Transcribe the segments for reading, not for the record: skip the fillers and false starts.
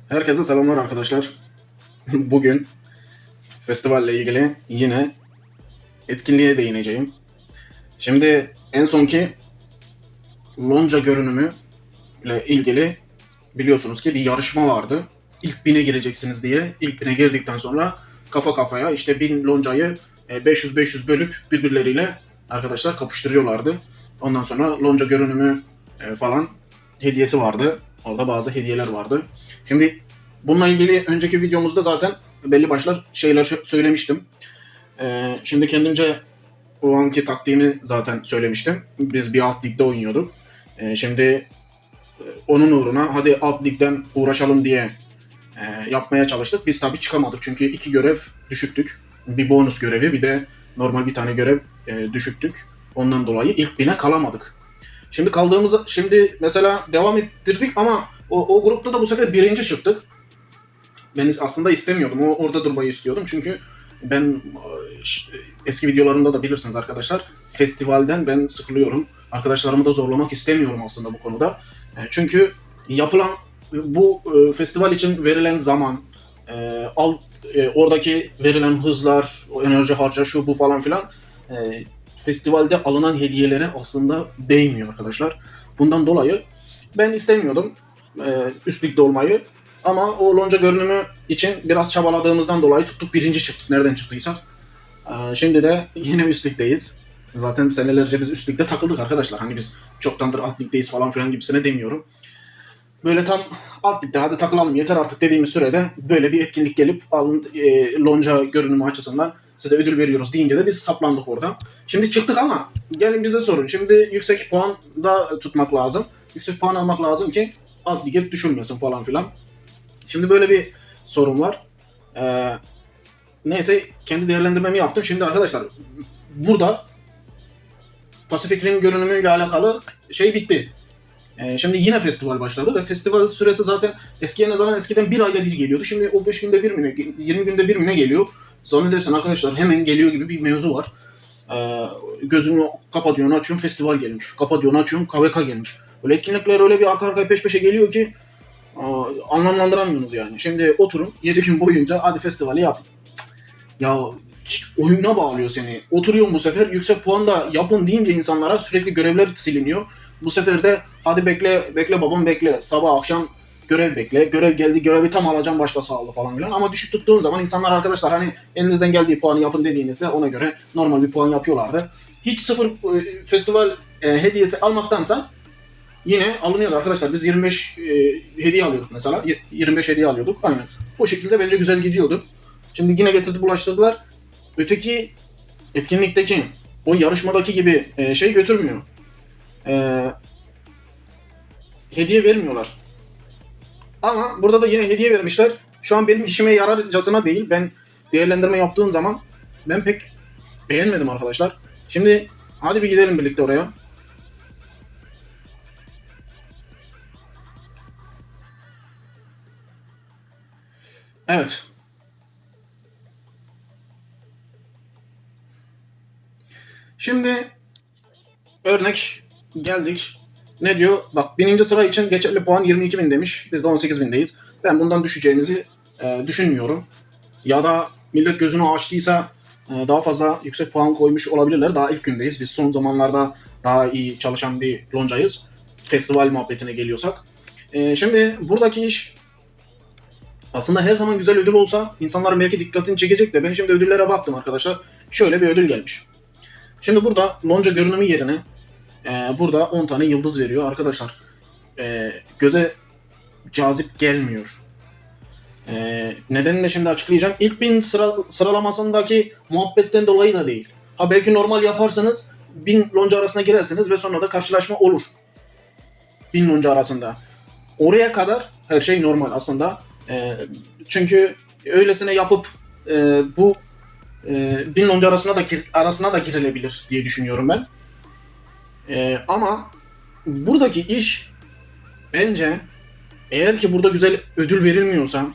Herkese selamlar arkadaşlar. Bugün festivalle ilgili yine etkinliğe değineceğim. Şimdi en sonki lonca görünümü ile ilgili biliyorsunuz ki bir yarışma vardı. İlk 1000'e gireceksiniz diye. İlk 1000'e girdikten sonra kafa kafaya işte 1000 loncayı 500 bölüp birbirleriyle arkadaşlar kapıştırıyorlardı. Ondan sonra lonca görünümü falan hediyesi vardı. Orada bazı hediyeler vardı. Şimdi bununla ilgili önceki videomuzda zaten belli başlı şeyler söylemiştim. Şimdi kendimce o anki taktiğimi zaten söylemiştim. Biz bir alt ligde oynuyorduk. Şimdi onun uğruna hadi alt ligden uğraşalım diye yapmaya çalıştık. Biz tabii çıkamadık çünkü 2 görev düşüktük. Bir bonus görevi bir de normal bir tane görev düşüktük. Ondan dolayı ilk 1000'e kalamadık. Şimdi mesela devam ettirdik ama o grupta da bu sefer birinci çıktık. Ben aslında istemiyordum. Orada durmayı istiyordum. Çünkü ben eski videolarımda da bilirsiniz arkadaşlar. Festivalden ben sıkılıyorum. Arkadaşlarımı da zorlamak istemiyorum aslında bu konuda. Çünkü yapılan bu festival için verilen zaman, oradaki verilen hızlar, o enerji harca şu bu falan filan festivalde alınan hediyelere aslında değmiyor arkadaşlar. Bundan dolayı ben istemiyordum üst ligde olmayı. Ama o lonca görünümü için biraz çabaladığımızdan dolayı tuttuk birinci çıktık. Nereden çıktıysak. Şimdi de yine üst ligdeyiz. Zaten senelerce biz üst ligde takıldık arkadaşlar. Hani biz çoktandır alt ligdeyiz falan filan gibisine demiyorum. Böyle tam alt ligde hadi takılalım yeter artık dediğimiz sürede böyle bir etkinlik gelip lonca görünümü açısından size ödül veriyoruz deyince de biz saplandık orada. Şimdi çıktık ama gelin bize sorun. Şimdi yüksek puan da tutmak lazım. Yüksek puan almak lazım ki alt lige düşülmesin falan filan. Şimdi böyle bir sorun var. Neyse kendi değerlendirmemi yaptım. Şimdi arkadaşlar burada Pacific Rim görünümüyle alakalı şey bitti. Şimdi yine festival başladı ve festival süresi zaten eskiye nazaran eskiden bir ayda bir geliyordu. Şimdi o 5 günde bir mi 20 günde bir mi ne geliyor? Zannedersen arkadaşlar hemen geliyor gibi bir mevzu var. Gözünü kapatıyorsun açıyorsun festival gelmiş. Kapatıyorsun açıyorsun KVK gelmiş. Böyle etkinlikler öyle bir arka arkaya peş peşe geliyor ki anlamlandıramıyorsunuz yani. Şimdi oturun 7 gün boyunca hadi festivali yapın. Ya oyuna bağlıyor seni. Oturuyorsun bu sefer yüksek puan da yapın deyince insanlara sürekli görevler siliniyor. Bu sefer de hadi bekle babam bekle. Sabah akşam görev bekle. Görev geldi görevi tam alacağım başkası aldı falan filan. Ama düşük tuttuğun zaman insanlar arkadaşlar hani elinizden geldiği puanı yapın dediğinizde ona göre normal bir puan yapıyorlardı. Hiç sıfır festival hediyesi almaktansa yine alınıyordu arkadaşlar. Biz 25 hediye alıyorduk mesela. 25 hediye alıyorduk. Aynen. O şekilde bence güzel gidiyordu. Şimdi yine getirdi bulaştırdılar. Öteki etkinlikteki o yarışmadaki gibi şey götürmüyor. Hediye vermiyorlar. Ama burada da yine hediye vermişler. Şu an benim işime yararcasına değil. Ben değerlendirme yaptığım zaman ben pek beğenmedim arkadaşlar. Şimdi hadi bir gidelim birlikte oraya. Evet. Şimdi örnek geldik. Ne diyor? Bak 1000. sıra için geçerli puan 22.000 demiş. Biz de 18.000'deyiz. Ben bundan düşeceğimizi düşünmüyorum. Ya da millet gözünü açtıysa daha fazla yüksek puan koymuş olabilirler. Daha ilk gündeyiz. Biz son zamanlarda daha iyi çalışan bir loncayız. Festival muhabbetine geliyorsak. Şimdi buradaki iş aslında her zaman güzel ödül olsa insanların belki dikkatini çekecek de ben şimdi ödüllere baktım arkadaşlar. Şöyle bir ödül gelmiş. Şimdi burada lonca görünümü yerine burada 10 tane yıldız veriyor arkadaşlar. Göze cazip gelmiyor. Nedenini de şimdi açıklayacağım. İlk 1000 sıralamasındaki muhabbetten dolayı da değil. Ha belki normal yaparsanız 1000 lonca arasına girersiniz ve sonra da karşılaşma olur. 1000 lonca arasında. Oraya kadar her şey normal aslında. Çünkü öylesine yapıp bu 1000 lonca arasına da girilebilir diye düşünüyorum ben. Ama buradaki iş bence eğer ki burada güzel ödül verilmiyorsa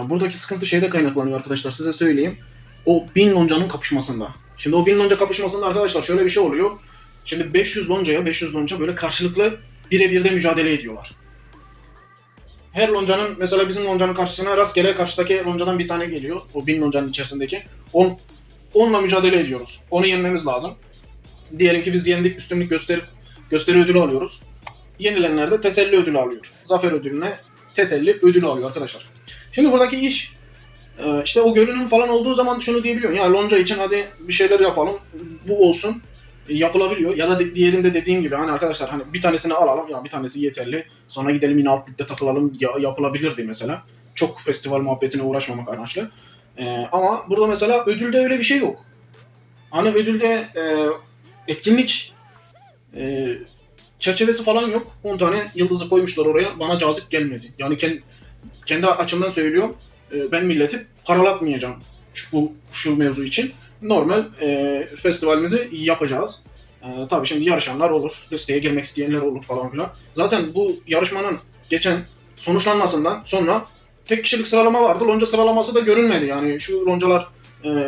buradaki sıkıntı şeyde kaynaklanıyor arkadaşlar size söyleyeyim. O 1000 loncanın kapışmasında. Şimdi o 1000 lonca kapışmasında arkadaşlar şöyle bir şey oluyor. Şimdi 500 lonca böyle karşılıklı birebir de mücadele ediyorlar. Her loncanın mesela bizim loncanın karşısına rastgele karşıdaki loncadan bir tane geliyor. O 1000 loncanın içerisindeki. Onunla mücadele ediyoruz. Onu yenmemiz lazım. Diyelim ki biz yendik, üstünlük gösteri ödülü alıyoruz. Yenilenler de teselli ödülü alıyor. Zafer ödülüne teselli ödülü alıyor arkadaşlar. Şimdi buradaki iş işte o görünüm falan olduğu zaman şunu diyebiliyorsun. Ya lonca için hadi bir şeyler yapalım. Bu olsun. Yapılabiliyor. Ya da diğerinde dediğim gibi hani arkadaşlar hani bir tanesini alalım. Ya bir tanesi yeterli. Sonra gidelim yine alt ligde takılalım. Yapılabilirdi mesela. Çok festival muhabbetine uğraşmamak amaçlı. Ama burada mesela ödülde öyle bir şey yok. Hani ödülde etkinlik e, çerçevesi falan yok. 10 tane yıldızı koymuşlar oraya. Bana cazip gelmedi. Yani kendi açımdan söylüyorum. Ben milleti paralatmayacağım şu mevzu için. Normal festivalimizi yapacağız. Tabii şimdi yarışanlar olur. Listeye girmek isteyenler olur falan filan. Zaten bu yarışmanın geçen sonuçlanmasından sonra tek kişilik sıralama vardı. Lonca sıralaması da görünmedi. Yani şu loncalar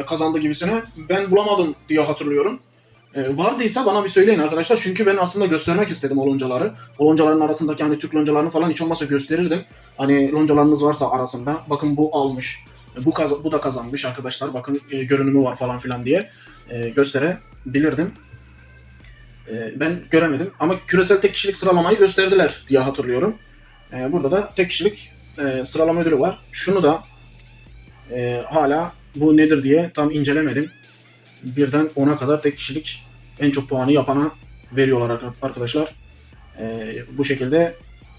kazandı gibisine. Ben bulamadım diye hatırlıyorum. Vardıysa bana bir söyleyin arkadaşlar. Çünkü ben aslında göstermek istedim o loncaları. O loncaların arasındaki hani Türk loncalarını falan hiç olmazsa gösterirdim. Hani loncalarınız varsa arasında. Bakın bu almış. Bu da kazanmış arkadaşlar. Bakın görünümü var falan filan diye gösterebilirdim. Ben göremedim. Ama küresel tek kişilik sıralamayı gösterdiler diye hatırlıyorum. Burada da tek kişilik sıralama ödülü var. Şunu da hala bu nedir diye tam incelemedim. Birden 10'a kadar tek kişilik en çok puanı yapana veriyorlar arkadaşlar. Bu şekilde.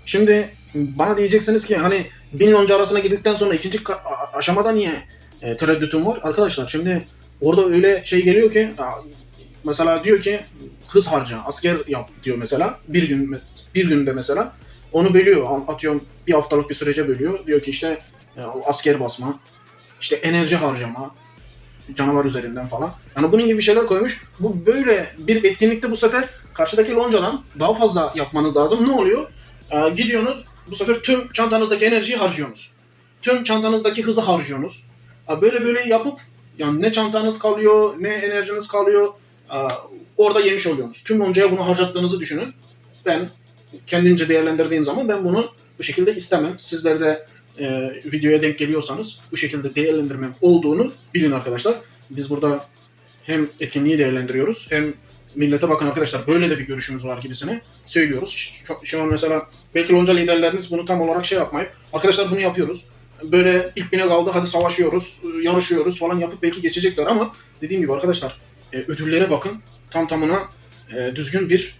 Şimdi bana diyeceksiniz ki hani 1000 lonca arasına girdikten sonra ikinci aşamada niye tereddütüm var? Arkadaşlar şimdi orada öyle şey geliyor ki mesela diyor ki hız harca, asker yap diyor mesela. Bir günde mesela onu bölüyor. Atıyorum bir haftalık bir sürece bölüyor. Diyor ki işte asker basma, işte enerji harcama, canavar üzerinden falan. Yani bunun gibi şeyler koymuş. Bu böyle bir etkinlikte bu sefer karşıdaki loncadan daha fazla yapmanız lazım. Ne oluyor? Gidiyorsunuz bu sefer tüm çantanızdaki enerjiyi harcıyorsunuz. Tüm çantanızdaki hızı harcıyorsunuz. Böyle yapıp yani ne çantanız kalıyor ne enerjiniz kalıyor. Orada yemiş oluyorsunuz. Tüm loncaya bunu harcattığınızı düşünün. Ben kendimce değerlendirdiğim zaman ben bunu bu şekilde istemem. Sizler de videoya denk geliyorsanız bu şekilde değerlendirmem olduğunu bilin arkadaşlar. Biz burada hem etkinliği değerlendiriyoruz hem millete bakın arkadaşlar böyle de bir görüşümüz var gibisine söylüyoruz. Şu an mesela belki lonca liderleriniz bunu tam olarak şey yapmayıp arkadaşlar bunu yapıyoruz. Böyle ilk bine kaldı hadi savaşıyoruz, yarışıyoruz falan yapıp belki geçecekler ama dediğim gibi arkadaşlar ödüllere bakın. Tam tamına düzgün bir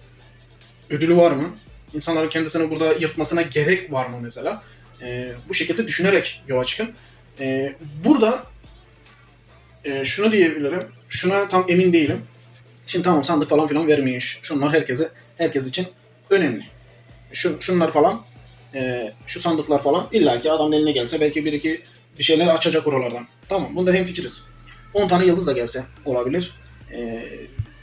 ödülü var mı? İnsanların kendisini burada yırtmasına gerek var mı mesela? Bu şekilde düşünerek yola çıkın. Burada şunu diyebilirim. Şuna tam emin değilim. Şimdi tamam sandık falan filan vermiş. Şunlar herkes için önemli. Şunlar falan şu sandıklar falan illaki adamın eline gelse belki bir şeyler açacak oralardan. Tamam bunda hemfikiriz. 10 tane yıldız da gelse olabilir.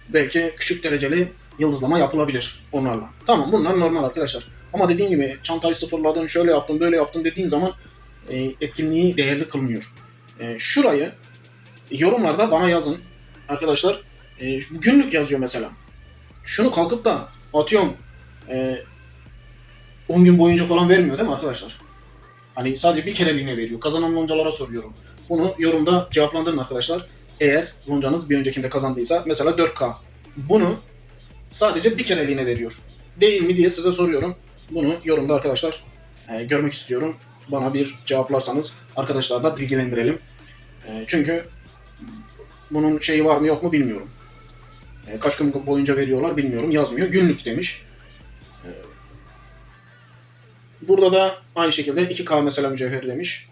Belki küçük dereceli yıldızlama yapılabilir onlarla. Tamam bunlar normal arkadaşlar. Ama dediğim gibi çantayı sıfırladın, şöyle yaptın, böyle yaptın dediğin zaman etkinliği değerli kılmıyor. Şurayı yorumlarda bana yazın. Arkadaşlar günlük yazıyor mesela. Şunu kalkıp da atıyorum 10 gün boyunca falan vermiyor değil mi arkadaşlar? Hani sadece bir kereliğine veriyor. Kazanan loncalara soruyorum. Bunu yorumda cevaplandırın arkadaşlar. Eğer loncanız bir öncekinde kazandıysa mesela 4K. Bunu sadece bir kereliğine veriyor. Değil mi diye size soruyorum. Bunu yorumda arkadaşlar görmek istiyorum. Bana bir cevaplarsanız arkadaşlar da bilgilendirelim. Çünkü bunun şeyi var mı yok mu bilmiyorum. Kaç gün boyunca veriyorlar bilmiyorum. Yazmıyor. Günlük demiş. Burada da aynı şekilde 2K mesela mücevher demiş.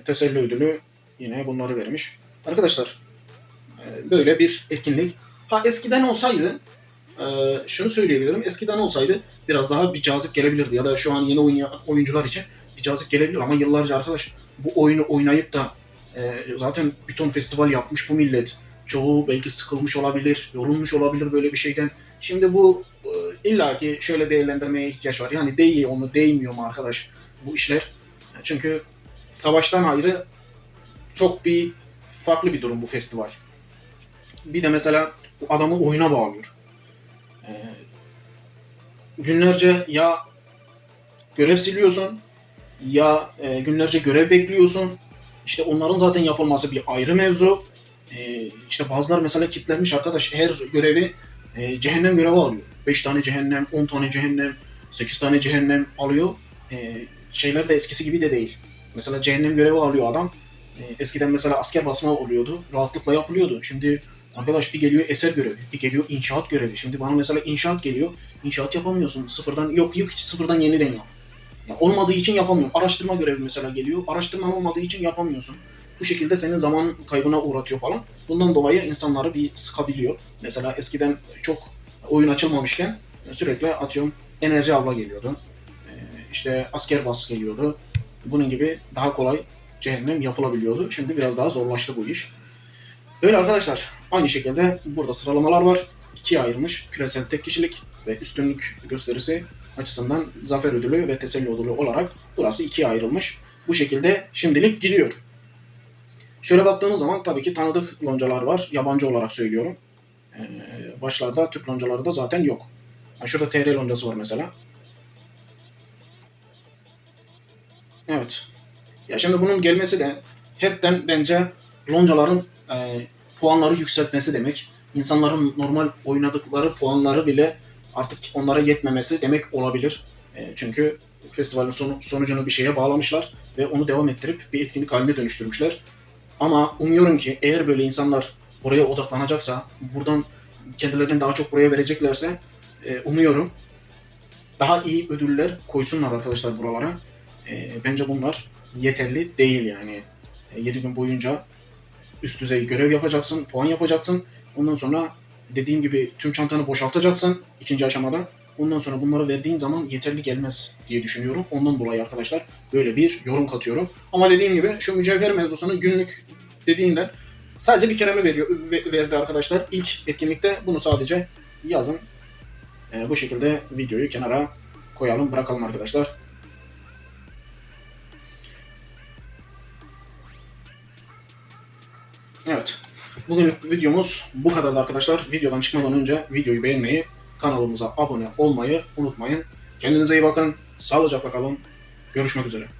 Teselli ödülü yine bunları vermiş. Arkadaşlar böyle bir etkinlik. Ha eskiden olsaydı şunu söyleyebilirim. Eskiden olsaydı biraz daha bir cazip gelebilirdi. Ya da şu an yeni oyuncular için bir cazip gelebilir. Ama yıllarca arkadaş bu oyunu oynayıp da zaten bir ton festival yapmış bu millet. Çoğu belki sıkılmış olabilir, yorulmuş olabilir böyle bir şeyden. Şimdi bu illaki şöyle değerlendirmeye ihtiyaç var. Yani değiyor mu, değmiyor mu arkadaş bu işler? Çünkü savaştan ayrı çok farklı bir durum bu festival. Bir de mesela bu adamı oyuna bağlıyor. Ee, Günlerce ya görev siliyorsun ya günlerce görev bekliyorsun. İşte onların zaten yapılması bir ayrı mevzu. İşte bazılar mesela kitlenmiş arkadaş, her görevi cehennem görevi alıyor. 5 tane cehennem, 10 tane cehennem, 8 tane cehennem alıyor. Şeyler de eskisi gibi de değil. Mesela cehennem görevi alıyor adam. Eskiden mesela asker basma oluyordu. Rahatlıkla yapılıyordu. Şimdi arkadaş bir geliyor eser görevi, bir geliyor inşaat görevi. Şimdi bana mesela inşaat geliyor. İnşaat yapamıyorsun. Sıfırdan yok sıfırdan yeniden yap. Ya olmadığı için yapamıyorum. Araştırma görevi mesela geliyor. Araştırma olmadığı için yapamıyorsun. Bu şekilde senin zaman kaybına uğratıyor falan. Bundan dolayı insanları bir sıkabiliyor. Mesela eskiden çok oyun açılmamışken sürekli atıyorum enerji avla geliyordu. İşte asker bas geliyordu. Bunun gibi daha kolay cehennem yapılabiliyordu. Şimdi biraz daha zorlaştı bu iş. Öyle arkadaşlar. Aynı şekilde burada sıralamalar var. İkiye ayrılmış küresel tek kişilik ve üstünlük gösterisi açısından zafer ödülü ve teselli ödülü olarak burası ikiye ayrılmış. Bu şekilde şimdilik gidiyor. Şöyle baktığımız zaman tabii ki tanıdık loncalar var. Yabancı olarak söylüyorum. Başlarda Türk loncaları da zaten yok. Yani şurada TR loncası var mesela. Evet. Ya şimdi bunun gelmesi de hepten bence loncaların puanları yükseltmesi demek. İnsanların normal oynadıkları puanları bile artık onlara yetmemesi demek olabilir. Çünkü festivalin sonucunu bir şeye bağlamışlar ve onu devam ettirip bir etkinlik haline dönüştürmüşler. Ama umuyorum ki eğer böyle insanlar buraya odaklanacaksa, buradan kendilerini daha çok buraya vereceklerse umuyorum daha iyi ödüller koysunlar arkadaşlar buralara. Bence bunlar yeterli değil yani. 7 gün boyunca üst düzey görev yapacaksın, puan yapacaksın. Ondan sonra dediğim gibi tüm çantanı boşaltacaksın ikinci aşamada. Ondan sonra bunları verdiğin zaman yeterli gelmez diye düşünüyorum. Ondan dolayı arkadaşlar böyle bir yorum katıyorum. Ama dediğim gibi şu mücevher mevzusunu günlük dediğinden sadece bir kere mi verdi arkadaşlar. İlk etkinlikte bunu sadece yazın. Bu şekilde videoyu kenara koyalım, bırakalım arkadaşlar. Evet. Bugünlük videomuz bu kadardı arkadaşlar. Videodan çıkmadan önce videoyu beğenmeyi, kanalımıza abone olmayı unutmayın. Kendinize iyi bakın. Sağlıcakla kalın. Görüşmek üzere.